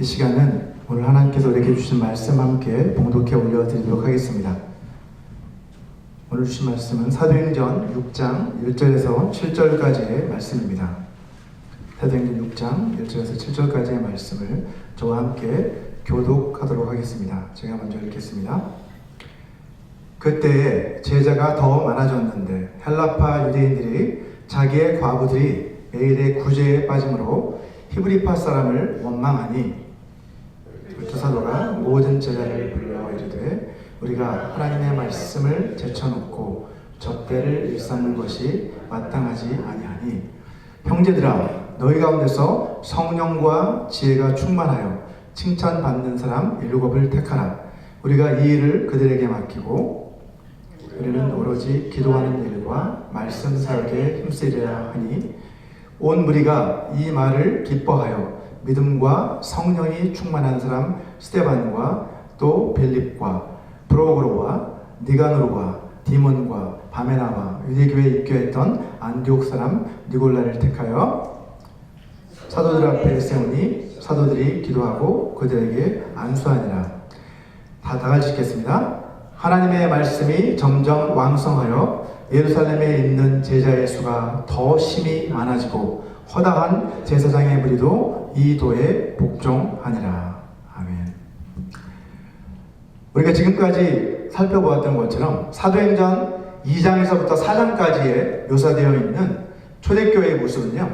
이 시간은 오늘 하나님께서 우리에게 주신 말씀 함께 봉독해 올려드리도록 하겠습니다. 오늘 주신 말씀은 사도행전 6장 1절에서 7절까지의 말씀입니다. 사도행전 6장 1절에서 7절까지의 말씀을 저와 함께 교독하도록 하겠습니다. 제가 먼저 읽겠습니다. 그때에 제자가 더 많아졌는데 헬라파 유대인들이 자기의 과부들이 매일의 구제에 빠짐으로 히브리파 사람을 원망하니 두 사도가 모든 제자를 불러 이르되 우리가 하나님의 말씀을 제쳐놓고 접대를 일삼는 것이 마땅하지 아니하니 형제들아 너희 가운데서 성령과 지혜가 충만하여 칭찬받는 사람 7을 택하라. 우리가 이 일을 그들에게 맡기고 우리는 오로지 기도하는 일과 말씀 사역에 힘쓰리라 하니 온 무리가 이 말을 기뻐하여 믿음과 성령이 충만한 사람 스데반과 또 빌립과 브로그로와 니가노르와 디몬과 바메나와 유대교에 입교했던 안디옥 사람 니골라를 택하여 사도들 앞에 세우니 사도들이 기도하고 그들에게 안수하니라. 다 같이 읽겠습니다. 하나님의 말씀이 점점 왕성하여 예루살렘에 있는 제자의 수가 더 심히 많아지고 허다한 제사장의 무리도 이 도에 복종하니라. 아멘. 우리가 지금까지 살펴보았던 것처럼 사도행전 2장에서부터 4장까지에 묘사되어 있는 초대교회의 모습은요,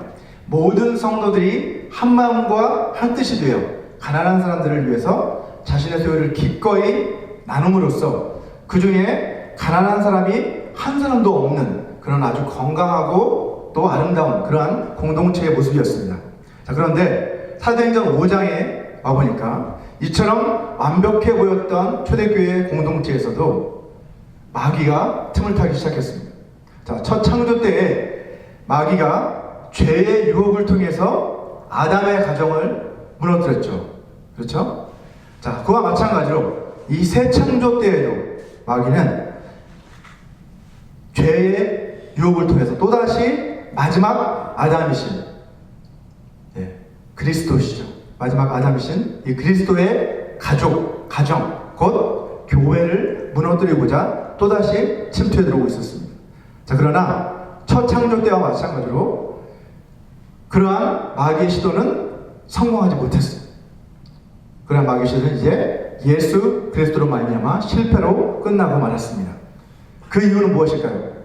모든 성도들이 한 마음과 한 뜻이 되어 가난한 사람들을 위해서 자신의 소유를 기꺼이 나눔으로써 그 중에 가난한 사람이 한 사람도 없는 그런 아주 건강하고 또 아름다운 그러한 공동체의 모습이었습니다. 자, 그런데 사도행전 5장에 와보니까 이처럼 완벽해 보였던 초대교회의 공동체에서도 마귀가 틈을 타기 시작했습니다. 자, 첫 창조 때에 마귀가 죄의 유혹을 통해서 아담의 가정을 무너뜨렸죠. 그렇죠? 자, 그와 마찬가지로 이 새 창조 때에도 마귀는 죄의 유혹을 통해서 또다시 마지막 아담이신 그리스도시죠. 마지막 아담이신 이 그리스도의 가정, 곧 교회를 무너뜨리고자 또다시 침투해 들어오고 있었습니다. 자, 그러나 첫 창조 때와 마찬가지로 그러한 마귀의 시도는 성공하지 못했어요. 그러한 마귀의 시도는 이제 예수 그리스도로 말미암아 실패로 끝나고 말았습니다. 그 이유는 무엇일까요?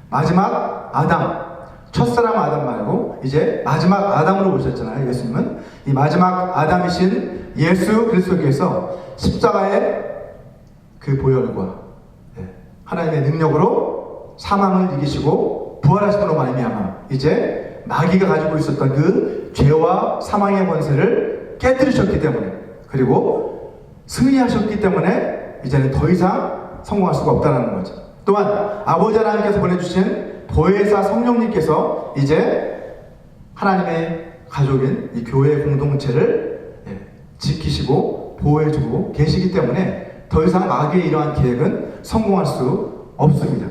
마지막 아담, 첫사람 아담 말고 이제 마지막 아담으로 오셨잖아요. 예수님은 이 마지막 아담이신 예수 그리스도께서 십자가의 그 보혈과 하나님의 능력으로 사망을 이기시고 부활하심으로 말미암아 이제 마귀가 가지고 있었던 그 죄와 사망의 권세를 깨뜨리셨기 때문에, 그리고 승리하셨기 때문에 이제는 더 이상 성공할 수가 없다는 거죠. 또한 아버지 하나님께서 보내주신 보혜사 성령님께서 이제 하나님의 가족인 이 교회 공동체를 지키시고 보호해주고 계시기 때문에 더 이상 마귀의 이러한 계획은 성공할 수 없습니다.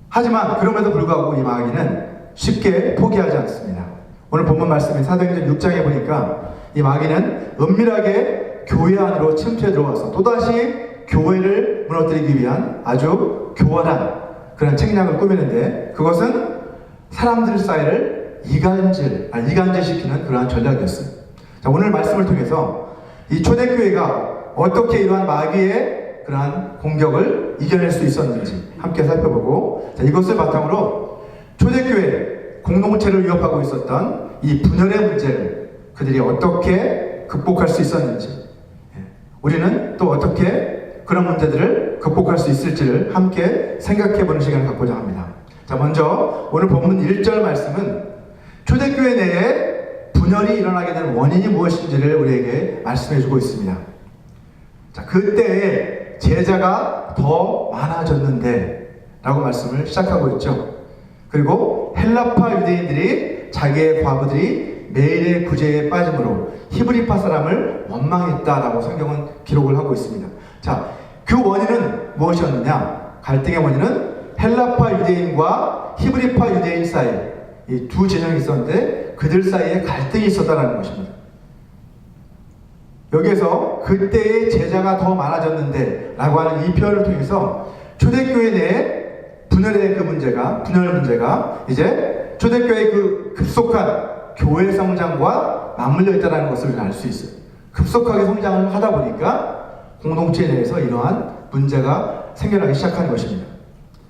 하지만 그럼에도 불구하고 이 마귀는 쉽게 포기하지 않습니다. 오늘 본문 말씀인 사도행전 6장에 보니까 이 마귀는 은밀하게 교회 안으로 침투해 들어와서 또다시 교회를 무너뜨리기 위한 아주 교활한 그런 책략을 꾸미는데, 그것은 사람들 사이를 이간질시키는 그러한 전략이었어요. 자, 오늘 말씀을 통해서 이 초대교회가 어떻게 이러한 마귀의 그러한 공격을 이겨낼 수 있었는지 함께 살펴보고, 자, 이것을 바탕으로 초대교회 공동체를 위협하고 있었던 이 분열의 문제를 그들이 어떻게 극복할 수 있었는지, 우리는 또 어떻게 그런 문제들을 극복할 수 있을지를 함께 생각해보는 시간을 갖고자 합니다. 자, 먼저 오늘 본문 1절 말씀은 초대교회 내에 분열이 일어나게 된 원인이 무엇인지를 우리에게 말씀해주고 있습니다. 자, 그때에 제자가 더 많아졌는데 라고 말씀을 시작하고 있죠. 그리고 헬라파 유대인들이 자기의 과부들이 매일의 구제에 빠짐으로 히브리파 사람을 원망했다라고 성경은 기록을 하고 있습니다. 자, 그 원인은 무엇이었느냐? 갈등의 원인은 헬라파 유대인과 히브리파 유대인 사이 이 두 진영이 있었는데 그들 사이에 갈등이 있었다는 것입니다. 여기에서 그때의 제자가 더 많아졌는데 라고 하는 이 표현을 통해서 초대교회 내에 분열 문제가 이제 초대교회의 그 급속한 교회 성장과 맞물려 있다는 것을 알 수 있어요. 급속하게 성장을 하다 보니까 공동체 내에서 이러한 문제가 생겨나기 시작하는 것입니다.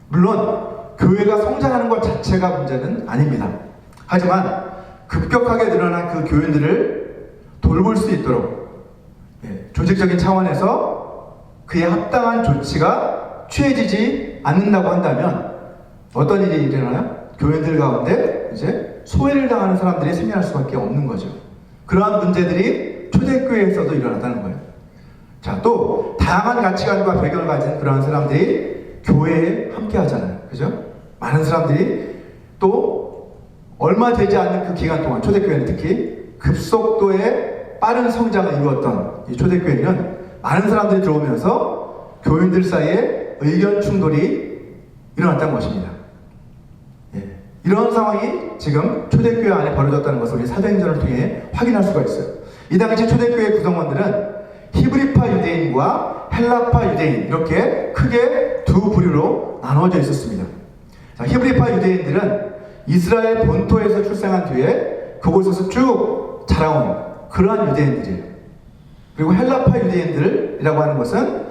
물론 교회가 성장하는 것 자체가 문제는 아닙니다. 하지만 급격하게 늘어난 그 교인들을 돌볼 수 있도록 조직적인 차원에서 그에 합당한 조치가 취해지지 않는다고 한다면 어떤 일이 일어나요? 교인들 가운데 이제 소외를 당하는 사람들이 생겨날 수밖에 없는 거죠. 그러한 문제들이 초대교회에서도 일어났다는 거예요. 자, 또 다양한 가치관과 배경을 가진 그러한 사람들이 교회에 함께 하잖아요. 그죠? 많은 사람들이 또 얼마 되지 않는 그 기간 동안 초대교회는 특히 급속도의 빠른 성장을 이루었던 이 초대교회는 많은 사람들이 들어오면서 교인들 사이에 의견 충돌이 일어났다는 것입니다. 이런 상황이 지금 초대교회 안에 벌어졌다는 것을 우리 사도행전을 통해 확인할 수가 있어요. 이 당시 초대교회 구성원들은 히브리파 유대인과 헬라파 유대인 이렇게 크게 두 부류로 나누어져 있었습니다. 자, 히브리파 유대인들은 이스라엘 본토에서 출생한 뒤에 그곳에서 쭉 자라온 그러한 유대인들이에요. 그리고 헬라파 유대인들이라고 하는 것은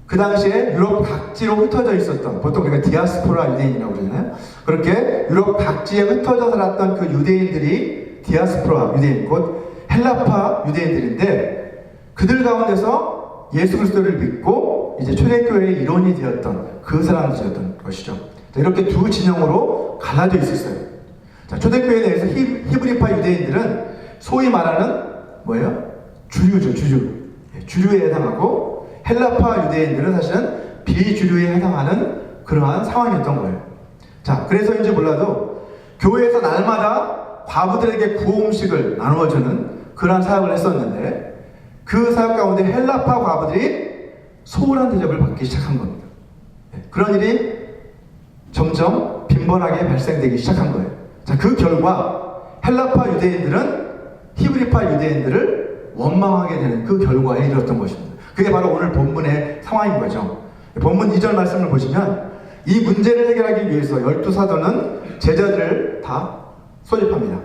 그 당시에 유럽 각지로 흩어져 있었던, 보통 우리가 디아스포라 유대인이라고 그러잖아요. 그렇게 유럽 각지에 흩어져 살았던 그 유대인들이 디아스포라 유대인, 곧 헬라파 유대인들인데 그들 가운데서 예수 그리스도를 믿고 이제 초대교회의 일원이 되었던 그 사람들이었던 것이죠. 자, 이렇게 두 진영으로 갈라져 있었어요. 자, 초대교회 내에서 히브리파 유대인들은 소위 말하는 뭐예요? 주류죠, 주류. 주류에 해당하고 헬라파 유대인들은 사실은 비주류에 해당하는 그러한 상황이었던 거예요. 자, 그래서인지 몰라도 교회에서 날마다 과부들에게 구호 음식을 나누어주는 그러한 사역을 했었는데 그 사역 가운데 헬라파 과부들이 소홀한 대접을 받기 시작한 겁니다. 그런 일이 점점 빈번하게 발생되기 시작한 거예요. 자, 그 결과 헬라파 유대인들은 히브리파 유대인들을 원망하게 되는 그 결과에 이르렀던 것입니다. 그게 바로 오늘 본문의 상황인 거죠. 본문 2절 말씀을 보시면 이 문제를 해결하기 위해서 12사도는 제자들을 다 소집합니다.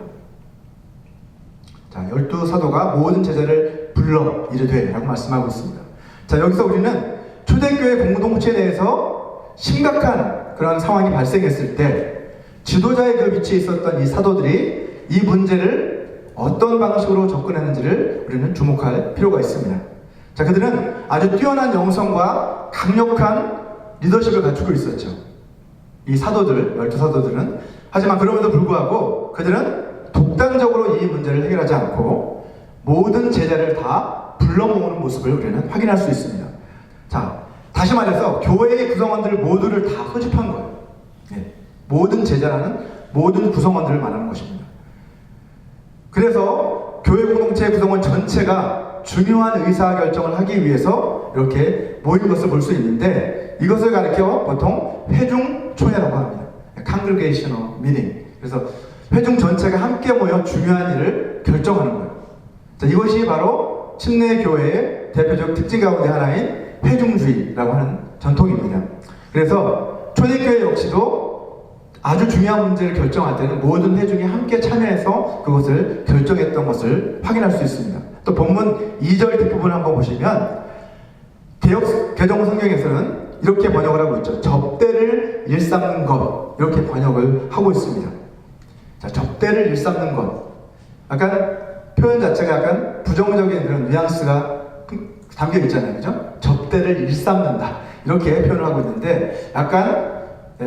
자, 12사도가 모든 제자를 불러 이르되 라고 말씀하고 있습니다. 자, 여기서 우리는 초대교회 공동체 내에서 심각한 그런 상황이 발생했을 때 지도자의 그 위치에 있었던 이 사도들이 이 문제를 어떤 방식으로 접근했는지를 우리는 주목할 필요가 있습니다. 자, 그들은 아주 뛰어난 영성과 강력한 리더십을 갖추고 있었죠. 이 사도들, 12사도들은. 하지만 그럼에도 불구하고 그들은 독단적으로 이 문제를 해결하지 않고 모든 제자를 다 불러 모으는 모습을 우리는 확인할 수 있습니다. 자, 다시 말해서 교회의 구성원들 모두를 다 소집한 거예요. 모든 제자라는 모든 구성원들을 말하는 것입니다. 그래서 교회 공동체 구성원 전체가 중요한 의사결정을 하기 위해서 이렇게 모인 것을 볼 수 있는데 이것을 가리켜 보통 회중총회라고 합니다. Congregational Meeting. 그래서 회중 전체가 함께 모여 중요한 일을 결정하는 거예요. 자, 이것이 바로 침례교회의 대표적 특징 가운데 하나인 회중주의라고 하는 전통입니다. 그래서 초대교회 역시도 아주 중요한 문제를 결정할 때는 모든 회중이 함께 참여해서 그것을 결정했던 것을 확인할 수 있습니다. 또 본문 2절 뒷부분을 한번 보시면 개정 성경에서는 이렇게 번역을 하고 있죠. 접대를 일삼는 것, 이렇게 번역을 하고 있습니다. 자, 접대를 일삼는 것. 약간 표현 자체가 약간 부정적인 그런 뉘앙스가 담겨 있잖아요. 그죠? 접대를 일삼는다. 이렇게 표현을 하고 있는데 약간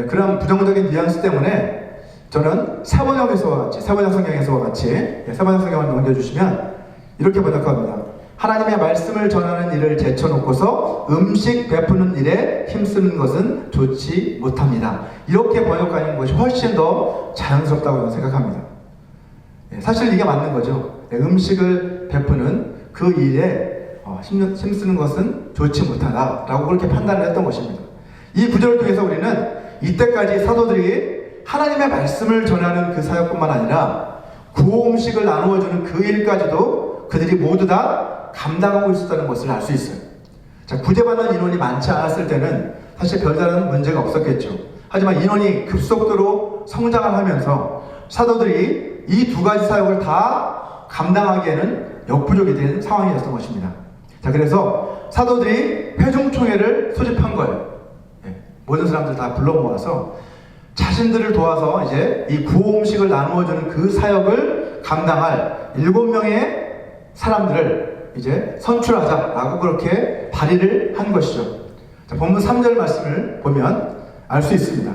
그런 부정적인 뉘앙스 때문에 저는 세번역 성경에서와 같이 세번역 성경을 넘겨주시면 이렇게 번역합니다. 하나님의 말씀을 전하는 일을 제쳐놓고서 음식 베푸는 일에 힘쓰는 것은 좋지 못합니다. 이렇게 번역하는 것이 훨씬 더 자연스럽다고 생각합니다. 사실 이게 맞는 거죠. 음식을 베푸는 그 일에 힘쓰는 것은 좋지 못하다라고 그렇게 판단을 했던 것입니다. 이 구절을 통해서 우리는 이때까지 사도들이 하나님의 말씀을 전하는 그 사역뿐만 아니라 구호 음식을 나누어주는 그 일까지도 그들이 모두 다 감당하고 있었다는 것을 알 수 있어요. 자, 구제받는 인원이 많지 않았을 때는 사실 별다른 문제가 없었겠죠. 하지만 인원이 급속도로 성장을 하면서 사도들이 이 두 가지 사역을 다 감당하기에는 역부족이 된 상황이었던 것입니다. 자, 그래서 사도들이 회중총회를 소집한 거예요. 모든 사람들 다 불러 모아서 자신들을 도와서 이제 이 구호 음식을 나누어주는 그 사역을 감당할 7명의 사람들을 이제 선출하자라고 그렇게 발의를 한 것이죠. 자, 본문 3절 말씀을 보면 알 수 있습니다.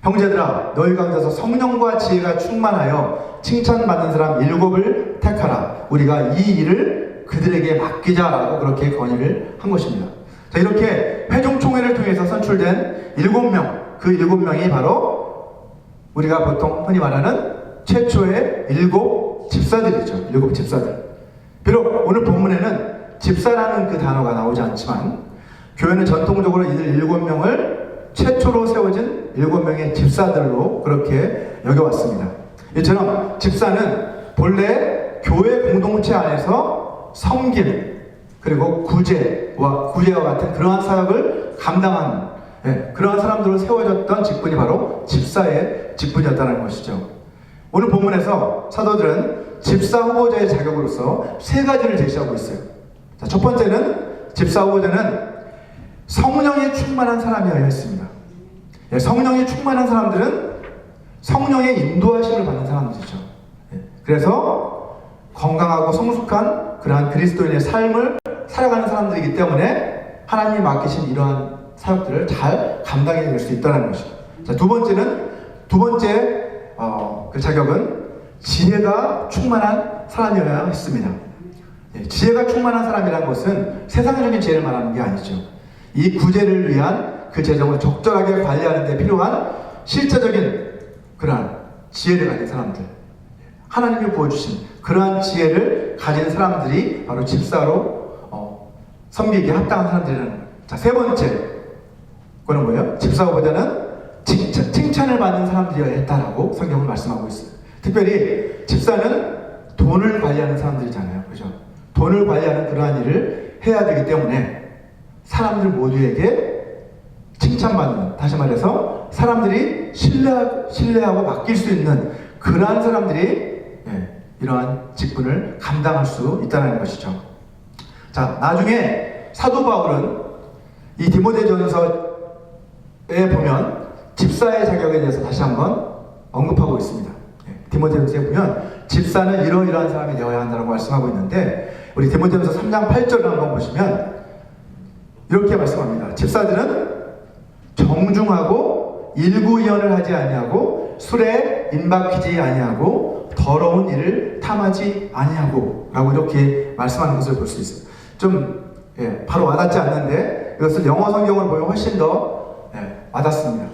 형제들아, 너희 가운데서 성령과 지혜가 충만하여 칭찬받는 사람 7을 택하라. 우리가 이 일을 그들에게 맡기자라고 그렇게 건의를 한 것입니다. 자, 이렇게 회중총회를 통해서 선출된 7명, 그 7명이 바로 우리가 보통 흔히 말하는 최초의 7 집사들이죠. 7 집사들. 비록 오늘 본문에는 집사라는 그 단어가 나오지 않지만 교회는 전통적으로 이들 7명을 최초로 세워진 7명의 집사들로 그렇게 여겨왔습니다. 이처럼 집사는 본래 교회 공동체 안에서 섬김 그리고 구제와 같은 그러한 사역을 감당하는 그러한 사람들로 세워졌던 직분이 바로 집사의 직분이었다는 것이죠. 오늘 본문에서 사도들은 집사 후보자의 자격으로서 3가지를 제시하고 있어요. 자, 첫 번째는 집사 후보자는 성령이 충만한 사람이어야 했습니다. 성령이 충만한 사람들은 성령의 인도하심을 받는 사람들이죠. 그래서 건강하고 성숙한 그러한 그리스도인의 삶을 살아가는 사람들이기 때문에 하나님이 맡기신 이러한 사역들을 잘 감당해낼 수 있다는 것이죠. 자, 두 번째 그 자격은 지혜가 충만한 사람이어야 했습니다. 지혜가 충만한 사람이라는 것은 세상적인 지혜를 말하는 게 아니죠. 이 구제를 위한 그 재정을 적절하게 관리하는 데 필요한 실제적인 그러한 지혜를 가진 사람들, 하나님이 부어주신 그러한 지혜를 가진 사람들이 바로 집사로 섬기기에 합당한 사람들이라는 거예요. 자, 세 번째 그건 뭐예요? 집사보다는 칭찬을 받는 사람들이어야 했다라고 성경은 말씀하고 있어요. 특별히 집사는 돈을 관리하는 사람들이잖아요. 그죠? 돈을 관리하는 그러한 일을 해야 되기 때문에 사람들 모두에게 칭찬받는, 다시 말해서 사람들이 신뢰하고 맡길 수 있는 그러한 사람들이 이러한 직분을 감당할 수 있다는 것이죠. 자, 나중에 사도 바울은 이 디모데전서에 보면 집사의 자격에 대해서 다시 한번 언급하고 있습니다. 디모데전서에 보면 집사는 이러이러한 사람이 되어야 한다고 말씀하고 있는데 우리 디모데전서 3장 8절을 한번 보시면 이렇게 말씀합니다. 집사들은 정중하고 일구이연을 하지 아니하고 술에 임박히지 아니하고 더러운 일을 탐하지 아니하고 라고 이렇게 말씀하는 것을 볼 수 있어요. 좀 바로 와닿지 않는데 이것을 영어 성경으로 보면 훨씬 더 와닿습니다.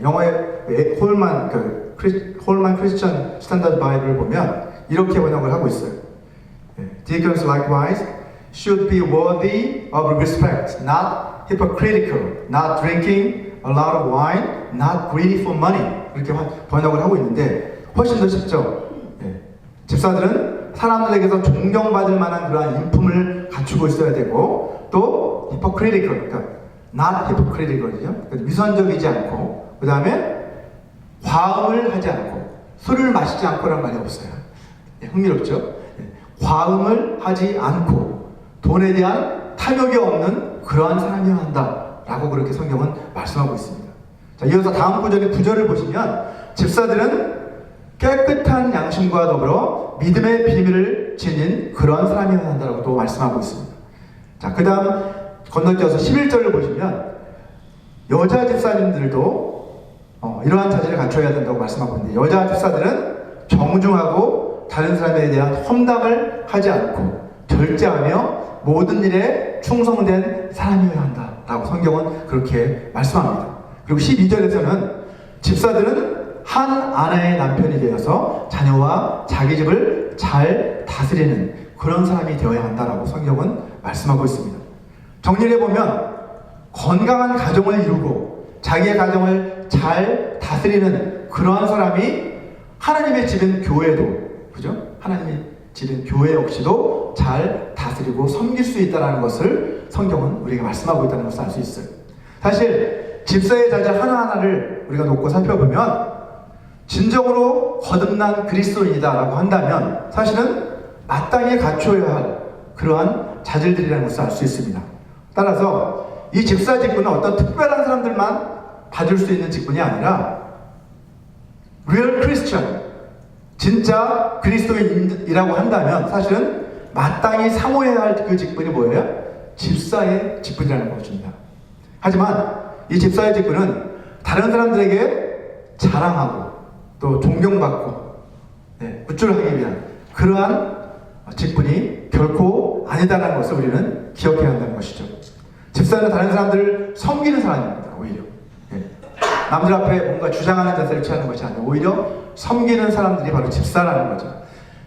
영어의 홀만 크리스천 스탠다드 바이블을 보면 이렇게 번역을 하고 있어요. Deacons likewise should be worthy of respect, not hypocritical, not drinking a lot of wine, not greedy for money. 이렇게 번역을 하고 있는데 훨씬 더 쉽죠. 집사들은 사람들에게서 존경받을 만한 그러한 인품을 갖추고 있어야 되고 또 hypocritical, 그러니까 not hypocritical이죠. 위선적이지 않고 그 다음에 과음을 하지 않고 술을 마시지 않고라는 말이 없어요. 흥미롭죠? 과음을 하지 않고 돈에 대한 탐욕이 없는 그러한 사람이어야 한다라고 그렇게 성경은 말씀하고 있습니다. 자, 이어서 다음 구절의 9절을 보시면 집사들은 깨끗한 양심과 더불어 믿음의 비밀을 지닌 그런 사람이어야 한다고 또 말씀하고 있습니다. 자, 그 다음 건너뛰어서 11절을 보시면 여자 집사님들도 이러한 자질을 갖춰야 된다고 말씀하고 있는데 여자 집사들은 정중하고 다른 사람에 대한 험담을 하지 않고 절제하며 모든 일에 충성된 사람이어야 한다라고 성경은 그렇게 말씀합니다. 그리고 12절에서는 집사들은 한 아내의 남편이 되어서 자녀와 자기 집을 잘 다스리는 그런 사람이 되어야 한다라고 성경은 말씀하고 있습니다. 정리를 해보면 건강한 가정을 이루고 자기의 가정을 잘 다스리는 그러한 사람이 하나님의 집인 교회도, 그죠? 하나님의 집인 교회 역시도 잘 다스리고 섬길 수 있다는 것을 성경은 우리가 말씀하고 있다는 것을 알 수 있어요. 사실 집사의 자질 하나하나를 우리가 놓고 살펴보면 진정으로 거듭난 그리스도인이다라고 한다면 사실은 마땅히 갖춰야 할 그러한 자질들이라는 것을 알 수 있습니다. 따라서 이 집사 직분은 어떤 특별한 사람들만 받을 수 있는 직분이 아니라 real Christian, 진짜 그리스도인이라고 한다면 사실은 마땅히 사모해야 할 그 직분이 뭐예요? 집사의 직분이라는 것입니다. 하지만 이 집사의 직분은 다른 사람들에게 자랑하고 또 존경받고 굿줄하기 위한 그러한 직분이 결코 아니다라는 것을 우리는 기억해야 한다는 것이죠. 집사는 다른 사람들을 섬기는 사람입니다. 오히려 남들 앞에 뭔가 주장하는 자세를 취하는 것이 아니라 오히려 섬기는 사람들이 바로 집사라는 거죠.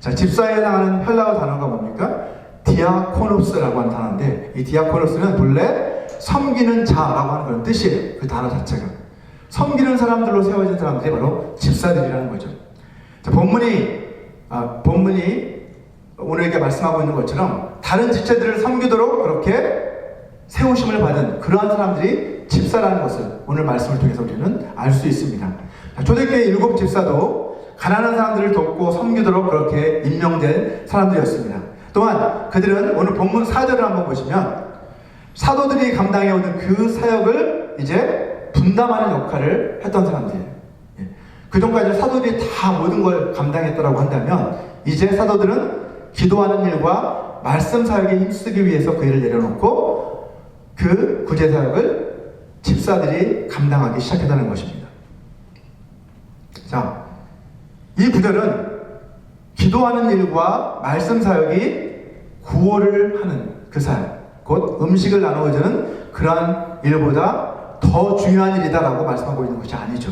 자, 집사에 해당하는 헬라어 단어가 뭡니까? 디아코노스라고 하는 단어인데 이 디아코노스는 본래 섬기는 자라고 하는 그런 뜻이에요. 그 단어 자체가 섬기는 사람들로 세워진 사람들이 바로 집사들이라는 거죠. 자, 본문이 오늘 이렇게 말씀하고 있는 것처럼 다른 지체들을 섬기도록 그렇게 세우심을 받은 그러한 사람들이 집사라는 것을 오늘 말씀을 통해서 우리는 알 수 있습니다. 초대교회 7 집사도 가난한 사람들을 돕고 섬기도록 그렇게 임명된 사람들이었습니다. 또한 그들은 오늘 본문 4절을 한번 보시면 사도들이 감당해오는 그 사역을 이제 분담하는 역할을 했던 사람들이에요. 그전까지 사도들이 다 모든 걸 감당했다고 한다면 이제 사도들은 기도하는 일과 말씀 사역에 힘쓰기 위해서 그 일을 내려놓고 그 구제 사역을 집사들이 감당하기 시작했다는 것입니다. 자, 이 구절은 기도하는 일과 말씀 사역이 구호를 하는 그 사역, 곧 음식을 나누어주는 그러한 일보다 더 중요한 일이다라고 말씀하고 있는 것이 아니죠.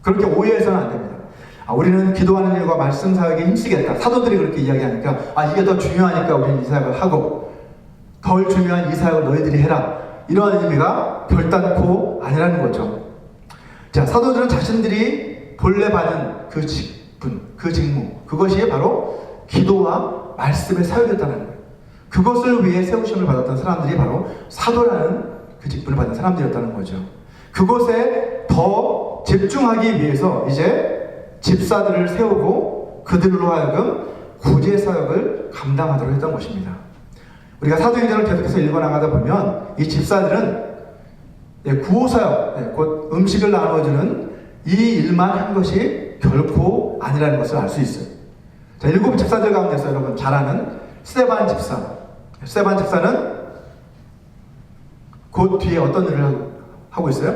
그렇게 오해해서는 안 됩니다. 우리는 기도하는 일과 말씀 사역에 힘쓰겠다. 사도들이 그렇게 이야기하니까 이게 더 중요하니까 우리는 이 사역을 하고 덜 중요한 이 사역을 너희들이 해라. 이러한 의미가 결단코 아니라는 거죠. 자, 사도들은 자신들이 본래 받은 그 직분, 그 직무, 그것이 바로 기도와 말씀의 사역이었다는 거예요. 그것을 위해 세우심을 받았던 사람들이 바로 사도라는 그 직분을 받은 사람들이었다는 거죠. 그것에 더 집중하기 위해서 이제 집사들을 세우고 그들로 하여금 구제 사역을 감당하도록 했던 것입니다. 우리가 사도행전을 계속해서 읽어나가다 보면 이 집사들은 구호 사역, 곧 음식을 나눠주는 이 일만 한 것이 결코 아니라는 것을 알 수 있어요. 자, 7 집사들 가운데서 여러분 잘 아는 스데반 집사. 스데반 집사는 곧 뒤에 어떤 일을 하고 있어요?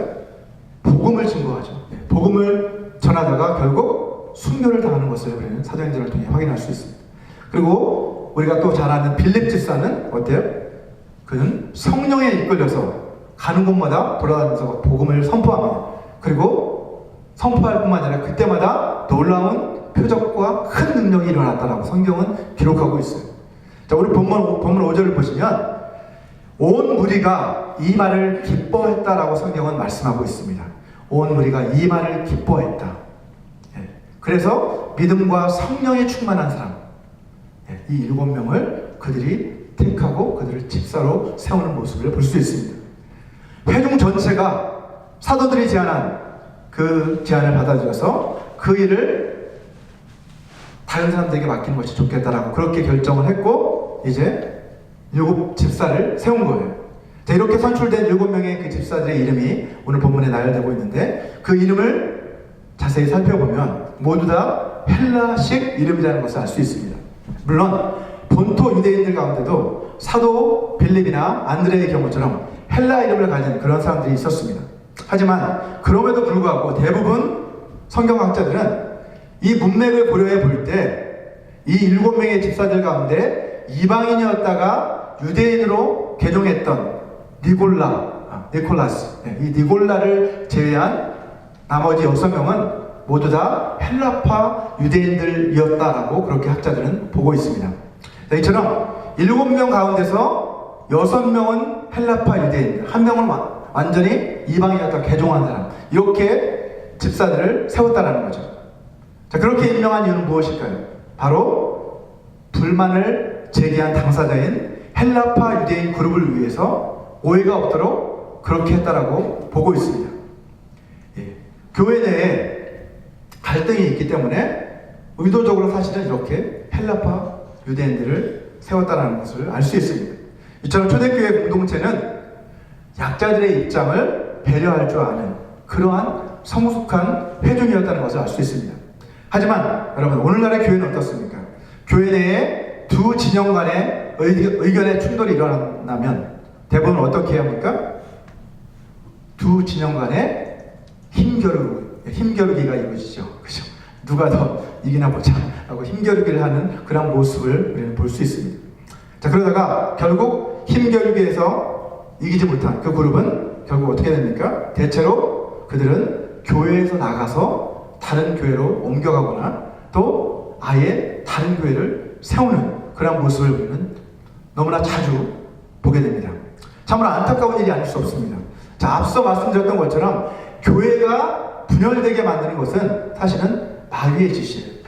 복음을 증거하죠. 복음을 전하다가 결국 순교를 당하는 것을 우리는 사도행전을 통해 확인할 수 있습니다. 그리고 우리가 또 잘 아는 빌립 집사는 어때요? 그는 성령에 이끌려서 가는 곳마다 돌아다니면서 복음을 선포합니다. 그리고 선포할 뿐만 아니라 그때마다 놀라운 표적과 큰 능력이 일어났다라고 성경은 기록하고 있어요. 자, 우리 본문 5절을 보시면 온 무리가 이 말을 기뻐했다라고 성경은 말씀하고 있습니다. 온 무리가 이 말을 기뻐했다. 그래서 믿음과 성령에 충만한 사람, 이 7명을 그들이 택하고 그들을 집사로 세우는 모습을 볼 수 있습니다. 회중 전체가 사도들이 제안한 그 제안을 받아들여서 그 일을 다른 사람들에게 맡기는 것이 좋겠다라고 그렇게 결정을 했고 이제 7 집사를 세운 거예요. 자, 이렇게 선출된 7명의 그 집사들의 이름이 오늘 본문에 나열되고 있는데 그 이름을 자세히 살펴보면 모두 다 헬라식 이름이라는 것을 알 수 있습니다. 물론 본토 유대인들 가운데도 사도 빌립이나 안드레의 경우처럼 헬라 이름을 가진 그런 사람들이 있었습니다. 하지만 그럼에도 불구하고 대부분 성경학자들은 이 문맥을 고려해 볼 때 이 7명의 집사들 가운데 이방인이었다가 유대인으로 개종했던 니콜라스, 이 니콜라를 제외한 나머지 6명은 모두 다 헬라파 유대인들이었다라고 그렇게 학자들은 보고 있습니다. 이처럼 7명 가운데서 6명은 헬라파 유대인, 1명은 완전히 이방인이었다 개종한 사람, 이렇게 집사들을 세웠다라는 거죠. 자, 그렇게 임명한 이유는 무엇일까요? 바로 불만을 제기한 당사자인 헬라파 유대인 그룹을 위해서 오해가 없도록 그렇게 했다라고 보고 있습니다. 예. 교회 내에 갈등이 있기 때문에 의도적으로 사실은 이렇게 헬라파 유대인들을 세웠다는 것을 알 수 있습니다. 이처럼 초대교회 공동체는 약자들의 입장을 배려할 줄 아는 그러한 성숙한 회중이었다는 것을 알 수 있습니다. 하지만 여러분, 오늘날의 교회는 어떻습니까? 교회 내에 두 진영 간의 의견의 충돌이 일어나면 대부분 어떻게 해야 합니까? 두 진영 간의 힘겨루기가 이루어지죠. 그죠? 누가 더 이기나 보자 하고 힘겨루기를 하는 그런 모습을 우리는 볼 수 있습니다. 자, 그러다가 결국 힘겨루기에서 이기지 못한 그 그룹은 결국 어떻게 됩니까? 대체로 그들은 교회에서 나가서 다른 교회로 옮겨가거나 또 아예 다른 교회를 세우는 그런 모습을 우리는 너무나 자주 보게 됩니다. 참으로 안타까운 일이 아닐 수 없습니다. 자, 앞서 말씀드렸던 것처럼 교회가 분열되게 만드는 것은 사실은 마귀의 짓이에요.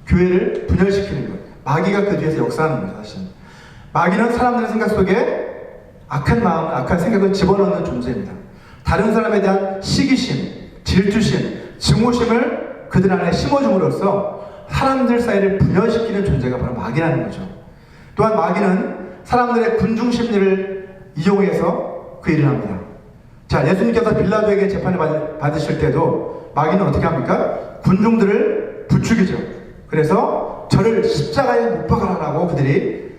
교회를 분열시키는 것. 마귀가 그 뒤에서 역사하는 거예요, 사실은. 마귀는 사람들의 생각 속에 악한 마음, 악한 생각을 집어넣는 존재입니다. 다른 사람에 대한 시기심, 질투심, 증오심을 그들 안에 심어줌으로써 사람들 사이를 분열시키는 존재가 바로 마귀라는 거죠. 또한 마귀는 사람들의 군중 심리를 이용해서 그 일을 합니다. 자, 예수님께서 빌라도에게 재판을 받으실 때도 마귀는 어떻게 합니까? 군중들을 부추기죠. 그래서 저를 십자가에 못 박아라라고 그들이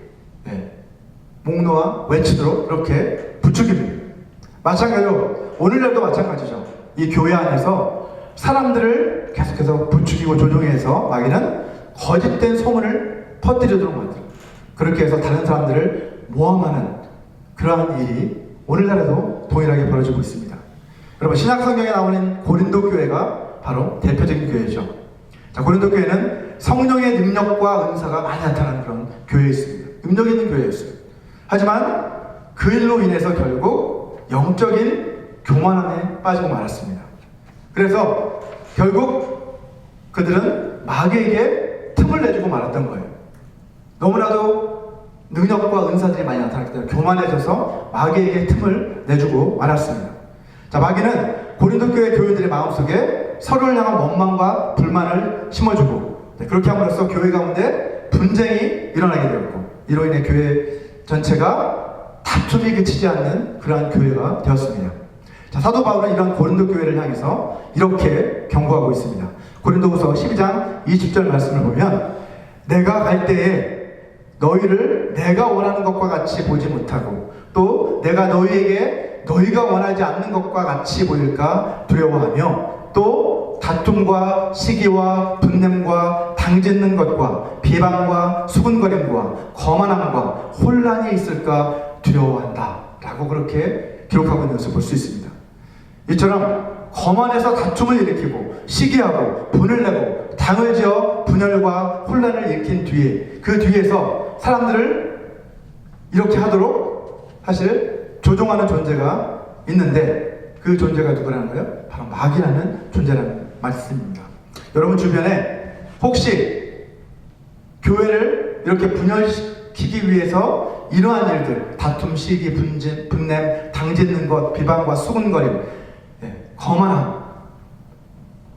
목놓아 외치도록 그렇게 부추깁니다. 마찬가지로 오늘날도 마찬가지죠. 이 교회 안에서 사람들을 계속해서 부추기고 조종해서 마귀는 거짓된 소문을 퍼뜨리도록 만들어요. 그렇게 해서 다른 사람들을 모함하는 그러한 일이 오늘날에도 동일하게 벌어지고 있습니다. 여러분, 신약 성경에 나오는 고린도 교회가 바로 대표적인 교회죠. 자, 고린도 교회는 성령의 능력과 은사가 많이 나타나는 그런 교회였습니다. 능력 있는 교회였어요. 하지만 그 일로 인해서 결국 영적인 교만함에 빠지고 말았습니다. 그래서 결국 그들은 마귀에게 틈을 내주고 말았던 거예요. 너무나도 능력과 은사들이 많이 나타났기 때문에 교만해져서 마귀에게 틈을 내주고 말았습니다. 자, 마귀는 고린도 교회 교인들의 마음속에 서로를 향한 원망과 불만을 심어주고 그렇게 함으로써 교회 가운데 분쟁이 일어나게 되었고 이로 인해 교회 전체가 다툼이 그치지 않는 그러한 교회가 되었습니다. 자, 사도 바울은 이런 고린도 교회를 향해서 이렇게 경고하고 있습니다. 고린도후서 12장 20절 말씀을 보면 내가 갈 때에 너희를 내가 원하는 것과 같이 보지 못하고 또 내가 너희에게 너희가 원하지 않는 것과 같이 보일까 두려워하며 또 다툼과 시기와 분냄과 당짓는 것과 비방과 수군거림과 거만함과 혼란이 있을까 두려워한다 라고 그렇게 기록하고 있는 것을 볼 수 있습니다. 이처럼 거만해서 다툼을 일으키고 시기하고 분을 내고 당을 지어 분열과 혼란을 일으킨 뒤에 그 뒤에서 사람들을 이렇게 하도록 사실 조종하는 존재가 있는데 그 존재가 누구라는 거예요? 바로 마귀라는 존재라는 말씀입니다. 여러분 주변에 혹시 교회를 이렇게 분열시키기 위해서 이러한 일들, 다툼, 시기, 분냄, 당짓는 것, 비방과 수군거림, 거만함,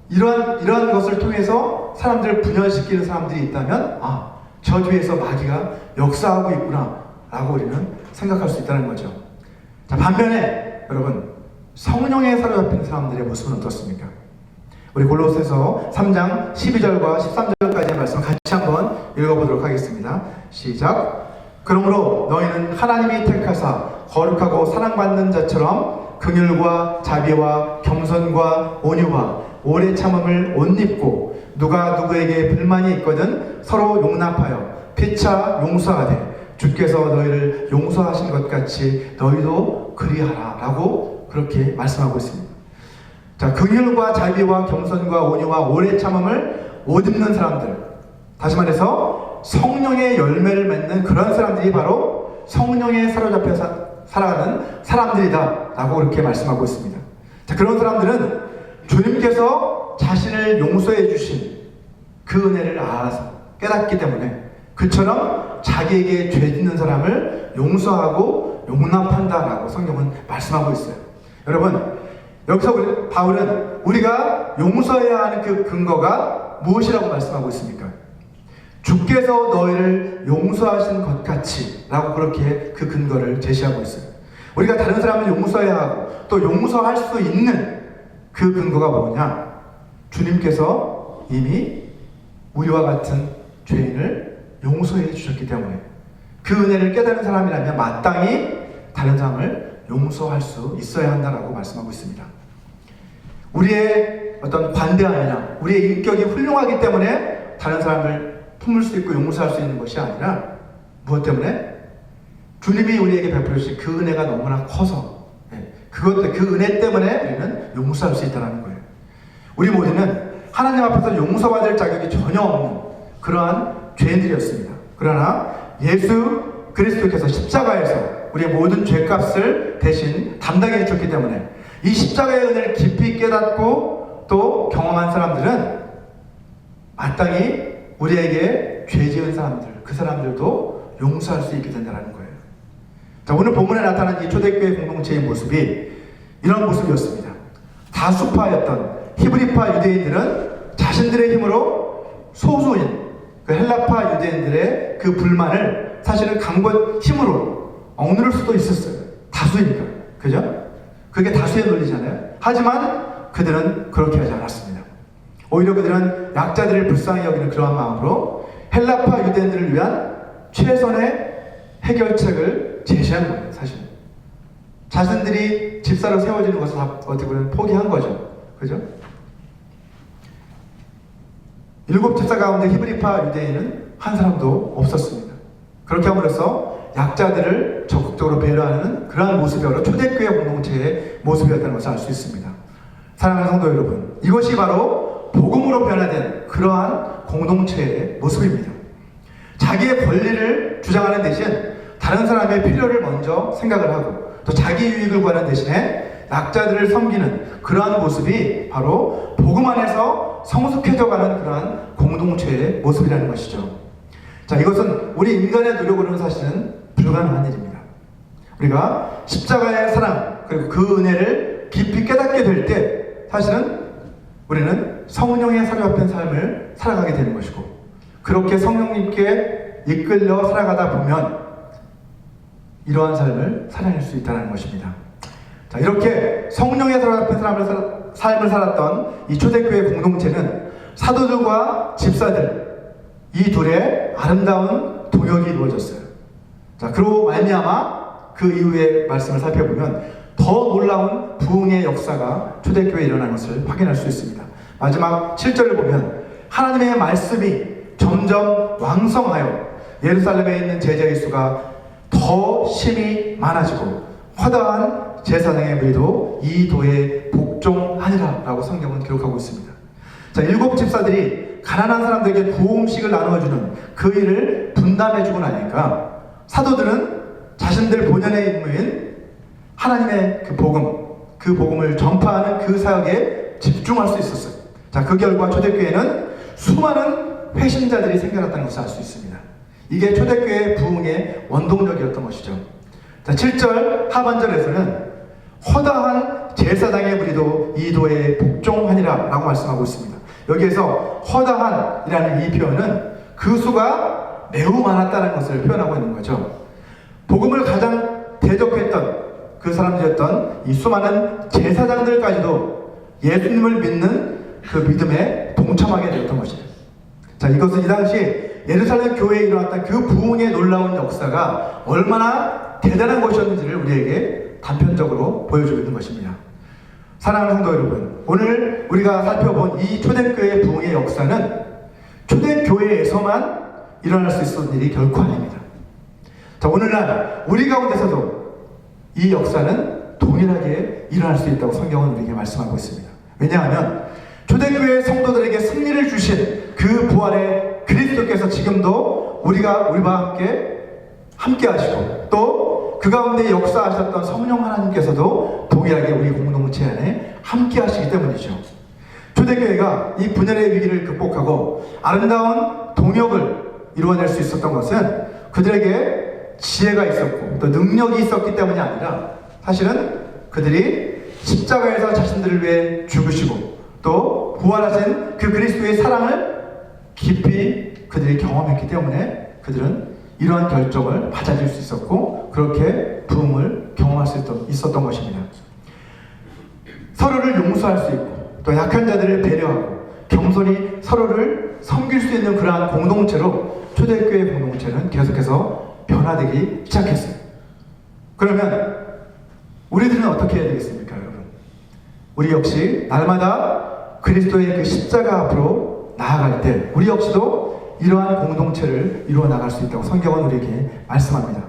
이러한 것을 통해서 사람들을 분열시키는 사람들이 있다면 저 뒤에서 마귀가 역사하고 있구나 라고 우리는 생각할 수 있다는 거죠. 자, 반면에 여러분 성령에 사로잡힌 사람들의 모습은 어떻습니까? 우리 골로새서 3장 12절과 13절까지의 말씀을 같이 한번 읽어보도록 하겠습니다. 시작. 그러므로 너희는 하나님이 택하사 거룩하고 사랑받는 자처럼 긍휼과 자비와 겸손과 온유와 오래 참음을 옷 입고 누가 누구에게 불만이 있거든 서로 용납하여 피차 용서하되 주께서 너희를 용서하신 것 같이 너희도 그리하라 라고 그렇게 말씀하고 있습니다. 자, 긍휼과 자비와 겸손과 온유와 오래 참음을 옷 입는 사람들, 다시 말해서 성령의 열매를 맺는 그런 사람들이 바로 성령에 사로잡혀 살아가는 사람들이다 라고 그렇게 말씀하고 있습니다. 자, 그런 사람들은 주님께서 자신을 용서해 주신 그 은혜를 알아서 깨닫기 때문에 그처럼 자기에게 죄 짓는 사람을 용서하고 용납한다라고 성경은 말씀하고 있어요. 여러분, 여기서 바울은 우리가 용서해야 하는 그 근거가 무엇이라고 말씀하고 있습니까? 주께서 너희를 용서하신 것 같이 라고 그렇게 그 근거를 제시하고 있어요. 우리가 다른 사람을 용서해야 하고 또 용서할 수 있는 그 근거가 뭐냐? 주님께서 이미 우리와 같은 죄인을 용서해 주셨기 때문에 그 은혜를 깨달은 사람이라면 마땅히 다른 사람을 용서할 수 있어야 한다라고 말씀하고 있습니다. 우리의 어떤 관대함이나 우리의 인격이 훌륭하기 때문에 다른 사람을 품을 수 있고 용서할 수 있는 것이 아니라 무엇 때문에? 주님이 우리에게 베풀으신 그 은혜가 너무나 커서 그 은혜 때문에 우리는 용서할 수 있다는 거예요. 우리 모두는 하나님 앞에서 용서받을 자격이 전혀 없는 그러한 죄인들이었습니다. 그러나 예수 그리스도께서 십자가에서 우리의 모든 죄값을 대신 담당해 주셨기 때문에 이 십자가의 은혜를 깊이 깨닫고 또 경험한 사람들은 마땅히 우리에게 죄 지은 사람들, 그 사람들도 용서할 수 있게 된다는 거예요. 자, 오늘 본문에 나타난 이 초대교회 공동체의 모습이 이런 모습이었습니다. 다수파였던 히브리파 유대인들은 자신들의 힘으로 소수인 그 헬라파 유대인들의 그 불만을 사실은 강권 힘으로 억누를 수도 있었어요. 다수니까. 그죠? 그게 다수의 논리잖아요. 하지만 그들은 그렇게 하지 않았습니다. 오히려 그들은 약자들을 불쌍히 여기는 그러한 마음으로 헬라파 유대인들을 위한 최선의 해결책을 제시한 거예요. 사실 자신들이 집사로 세워지는 것을 어떻게 보면 포기한 거죠. 그죠? 7 집사 가운데 히브리파 유대인은 한 사람도 없었습니다. 그렇게 함으로써 약자들을 적극적으로 배려하는 그러한 모습이 바로 초대교회 공동체의 모습이었다는 것을 알 수 있습니다. 사랑하는 성도 여러분, 이것이 바로 복음으로 변화된 그러한 공동체의 모습입니다. 자기의 권리를 주장하는 대신 다른 사람의 필요를 먼저 생각을 하고 또 자기 유익을 구하는 대신에 약자들을 섬기는 그러한 모습이 바로 복음 안에서 성숙해져가는 그러한 공동체의 모습이라는 것이죠. 자, 이것은 우리 인간의 노력으로는 사실은 불가능한 일입니다. 우리가 십자가의 사랑 그리고 그 은혜를 깊이 깨닫게 될 때 사실은 우리는 성령의 사로잡힌 삶을 살아가게 되는 것이고 그렇게 성령님께 이끌려 살아가다 보면 이러한 삶을 살아낼 수 있다는 것입니다. 자, 이렇게 성령의 사로잡힌 삶을 살았던 이 초대교회 공동체는 사도들과 집사들 이 둘의 아름다운 동역이 이루어졌어요. 자, 그로 말미암아 그 이후의 말씀을 살펴보면 더 놀라운 부흥의 역사가 초대교회에 일어난 것을 확인할 수 있습니다. 마지막 7절을 보면 하나님의 말씀이 점점 왕성하여 예루살렘에 있는 제자의 수가 더 심히 많아지고 허다한 제사장의 무리도 이 도에 복종하니라 라고 성경은 기록하고 있습니다. 자, 7 집사들이 가난한 사람들에게 구음식을 나누어주는 그 일을 분담해주고 나니까 사도들은 자신들 본연의 임무인 하나님의 그 복음을 전파하는 그 사역에 집중할 수 있었어요. 자, 그 결과 초대교회는 수많은 회심자들이 생겨났다는 것을 알 수 있습니다. 이게 초대교회의 부흥의 원동력이었던 것이죠. 자, 7절 하반절에서는 허다한 제사장의 무리도 이 도에 복종하니라 라고 말씀하고 있습니다. 여기에서 허다한이라는 이 표현은 그 수가 매우 많았다는 것을 표현하고 있는 거죠. 복음을 가장 대적했던 그 사람들이었던 이 수많은 제사장들까지도 예수님을 믿는 그 믿음에 동참하게 되었던 것이에요. 자, 이것은 이 당시 예루살렘 교회에 일어났던 그 부흥의 놀라운 역사가 얼마나 대단한 것이었는지를 우리에게 단편적으로 보여주고 있는 것입니다. 사랑하는 성도 여러분, 오늘 우리가 살펴본 이 초대교회의 부흥의 역사는 초대교회에서만 일어날 수 있었던 일이 결코 아닙니다. 자, 오늘날 우리 가운데서도 이 역사는 동일하게 일어날 수 있다고 성경은 우리에게 말씀하고 있습니다. 왜냐하면 초대교회 성도들에게 승리를 주신 그 부활의 그리스도께서 지금도 우리와 함께 하시고 또 그 가운데 역사하셨던 성령 하나님께서도 동일하게 우리 공동체 안에 함께 하시기 때문이죠. 초대교회가 이 분열의 위기를 극복하고 아름다운 동역을 이루어낼 수 있었던 것은 그들에게 지혜가 있었고 또 능력이 있었기 때문이 아니라 사실은 그들이 십자가에서 자신들을 위해 죽으시고 또 부활하신 그 그리스도의 사랑을 깊이 그들이 경험했기 때문에 그들은 이러한 결정을 받아들일 수 있었고 그렇게 부흥을 경험할 수 있었던 것입니다. 서로를 용서할 수 있고 또 약한 자들을 배려하고 겸손히 서로를 섬길 수 있는 그러한 공동체로 초대교회 공동체는 계속해서 변화되기 시작했어요. 그러면 우리들은 어떻게 해야 되겠습니까, 여러분? 우리 역시 날마다 그리스도의 그 십자가 앞으로 나아갈 때 우리 역시도 이러한 공동체를 이루어 나갈 수 있다고 성경은 우리에게 말씀합니다.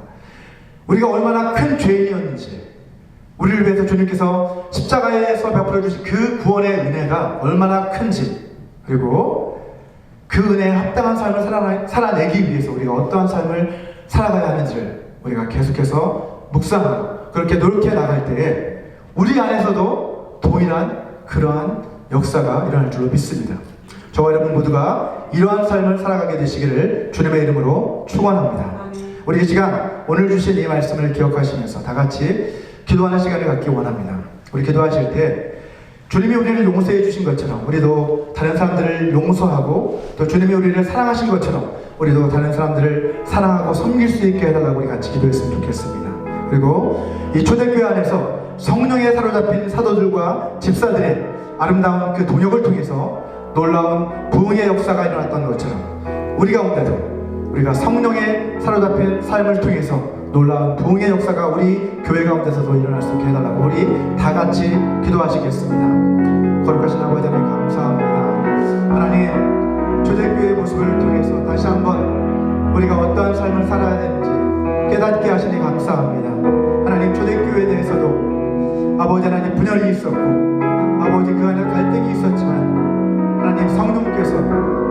우리가 얼마나 큰 죄인이었는지, 우리를 위해서 주님께서 십자가에서 베풀어 주신 그 구원의 은혜가 얼마나 큰지, 그리고 그 은혜에 합당한 삶을 살아내기 위해서 우리가 어떠한 삶을 살아가야 하는지를 우리가 계속해서 묵상하고 그렇게 노력해 나갈 때에 우리 안에서도 동일한 그러한 역사가 일어날 줄로 믿습니다. 저와 여러분 모두가 이러한 삶을 살아가게 되시기를 주님의 이름으로 축원합니다. 우리 이 시간 오늘 주신 이 말씀을 기억하시면서 다 같이 기도하는 시간을 갖기 원합니다. 우리 기도하실 때 주님이 우리를 용서해 주신 것처럼 우리도 다른 사람들을 용서하고 또 주님이 우리를 사랑하신 것처럼 우리도 다른 사람들을 사랑하고 섬길 수 있게 해달라고 우리 같이 기도했으면 좋겠습니다. 그리고 이 초대교회 안에서 성령에 사로잡힌 사도들과 집사들의 아름다운 그 동역을 통해서 놀라운 부흥의 역사가 일어났던 것처럼 우리 가운데도 우리가 성령에 사로잡힌 삶을 통해서 놀라운 부흥의 역사가 우리 교회 가운데서도 일어날 수 있게 해달라고 우리 다 같이 기도하시겠습니다. 거룩하신 아버지 하나님 감사합니다. 하나님, 초대교회의 모습을 통해서 다시 한번 우리가 어떠한 삶을 살아야 되는지 깨닫게 하시니 감사합니다. 하나님, 초대교회에 대해서도 아버지 하나님 분열이 있었고 아버지 그 안에 갈등이 있었지만 하나님 성령께서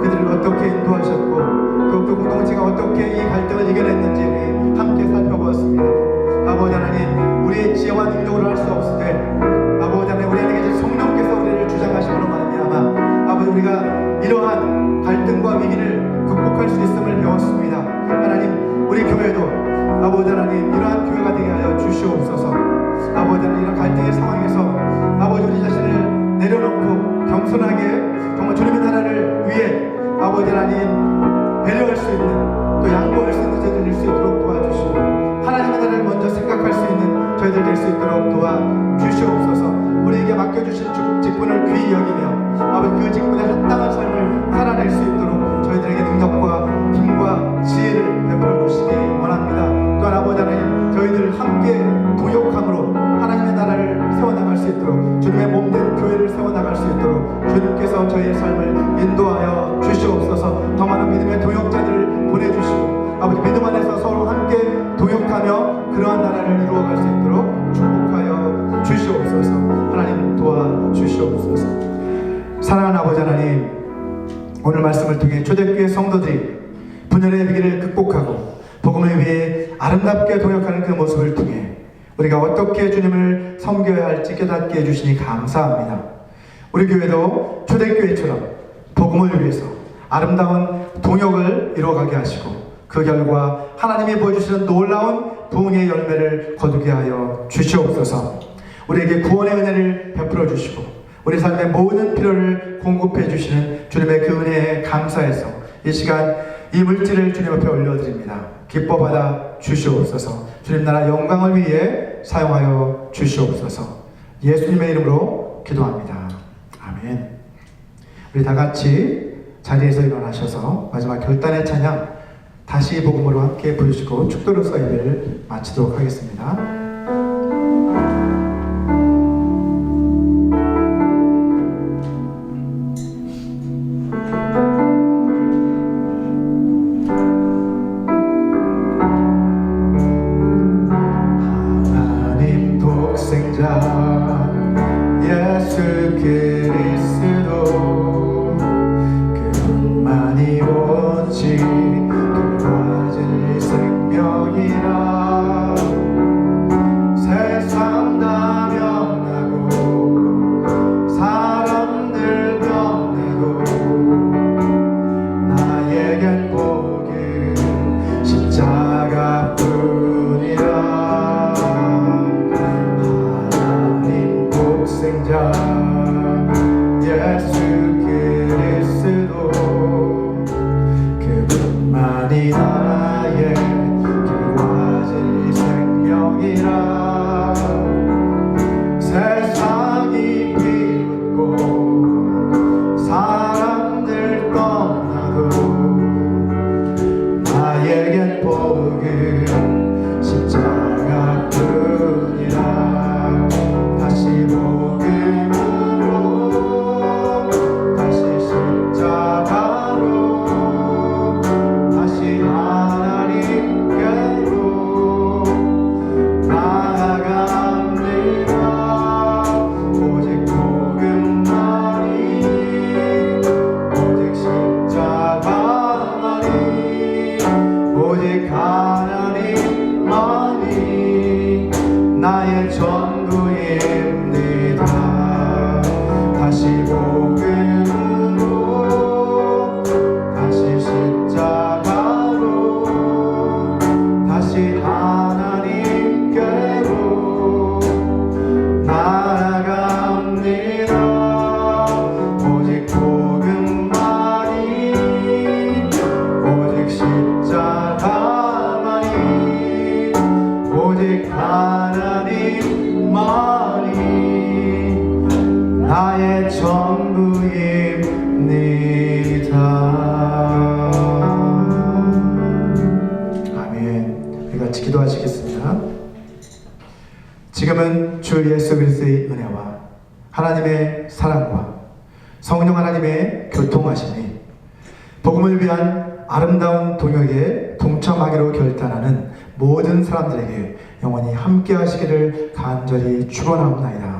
그들을 어떻게 인도하셨고 또 그 공동체가 어떻게 이 갈등을 이겨냈는지 우리 함께 살펴보았습니다. 아버지 하나님, 우리의 지혜와 능력으로 할 수 없을 때 아버지 하나님, 우리에게 성령께서 우리를 주장하심으로 말미암아 아버지 우리가 이러한 갈등과 위기를 극복할 수 있음을 배웠습니다. 하나님, 우리 교회도 아버지 하나님 이러한 교회가 되게 하여 주시옵소서. 아버지 하나님, 이런 갈등의 상황에서 아버지 우리 자신을 내려놓고 겸손하게 정말 주님의 나라를 위해 아버지 하나님 배려할 수 있는 또 양보할 수 있는 저희들 될 수 있도록 도와주시고 하나님의 나라를 먼저 생각할 수 있는 저희들 될 수 있도록 도와주시옵소서. 우리에게 맡겨주신 직분을 귀히 여기며 아버지 그 직분에 합당한 삶을 살아낼 수 있도록 저희들에게 능력과 힘과 지혜를 베풀어 주시기 원합니다. 또한 아버지 하나님, 저희들 함께 동역함으로 하나님의 나라를 세워나갈 수 있도록 주님의 몸된 교회를 세워나갈 수 있도록 주님께서 저희의 삶을 인도하여 주시옵소서. 더 많은 믿음의 동역자들을 보내주시고 아버지 믿음 안에서 서로 함께 동역하며 그러한 나라를 이루어갈 수 있도록 축복하여 주시옵소서. 하나님 도와주시옵소서. 사랑하는 아버지 하나님, 오늘 말씀을 통해 초대교회 성도들이 분열의 위기를 극복하고 복음을 위해 아름답게 동역하는 그 모습을 통해 우리가 어떻게 주님을 섬겨야 할지 깨닫게 해주시니 감사합니다. 우리 교회도 초대교회처럼 복음을 위해서 아름다운 동역을 이루어가게 하시고 그 결과 하나님이 보여주시는 놀라운 부흥의 열매를 거두게 하여 주시옵소서. 우리에게 구원의 은혜를 베풀어 주시고 우리 삶의 모든 필요를 공급해 주시는 주님의 그 은혜에 감사해서 이 시간 이 물질을 주님 앞에 올려드립니다. 기뻐 받아 주시옵소서. 주님 나라 영광을 위해 사용하여 주시옵소서. 예수님의 이름으로 기도합니다. 아멘. 우리 다 같이 자리에서 일어나셔서 마지막 결단의 찬양 다시 복음으로 함께 부르시고 축도로서 예배를 마치도록 하겠습니다. 예수 그리스도 그분만이 오직 그와 진리 생명이라 뿐이라 세상이 비웃고 사람들 떠나도 나에겐 복음 십자가뿐이라 다시 복음으로 다시 십자가로 다시 하나님께로 나아갑니다. 오직 복음만이 오직 십자가만이 오직 하나님만이 나의 전부입니다. 다시 복음으로 다시 십자가로 다시 하나님께로 나아갑니다. 오직 복음만이 오직 십자가만이 오직 하나님만이 나의 전부입니다. 아멘. 우리 같이 기도하시겠습니다. 지금은 주 예수 그리스도의 은혜와 하나님의 사랑과 성령 하나님의 교통하심이 복음을 위한 아름다운 동역에 동참하기로 결단하는 모든 사람들에게 영원히 함께 하시기를 간절히 축원하옵나이다.